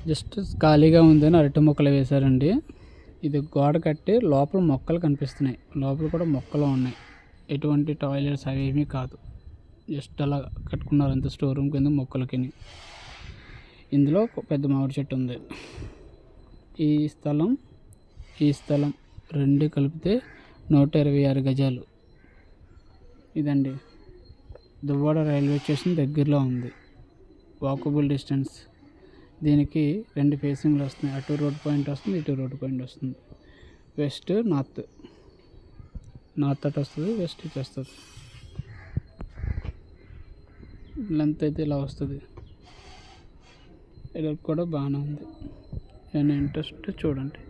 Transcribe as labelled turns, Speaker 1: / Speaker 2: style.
Speaker 1: Just ఖాళీగా ఉందని అరటి మొక్కలు వేశారండి. ఇది గోడ కట్టి లోపల మొక్కలు కనిపిస్తున్నాయి. లోపల కూడా మొక్కలు ఉన్నాయి. ఎటువంటి టాయిలెట్స్ అవి ఏమీ కాదు. జస్ట్ అలా కట్టుకున్నారు అంతే, స్టోర్ రూమ్ కింద మొక్కలకి. ఇందులో ఒక పెద్ద మామిడి చెట్టు ఉంది. ఈ స్థలం రెండు కలిపితే 126 గజాలు. ఇదండి, దువ్వాడ రైల్వే స్టేషన్ దగ్గరలో ఉంది. Walkable distance. దీనికి 2 ఫేసింగ్లు వస్తున్నాయి. అటు రోడ్ పాయింట్ వస్తుంది, ఇటు రోడ్ పాయింట్ వస్తుంది. వెస్ట్ నార్త్ అటు వస్తుంది, వెస్ట్ ఇటు వస్తుంది. లెంత్ అయితే ఇలా వస్తుంది. ఇలా కూడా బాగానే ఉంది. ఏమైనా ఇంట్రెస్ట్ చూడండి.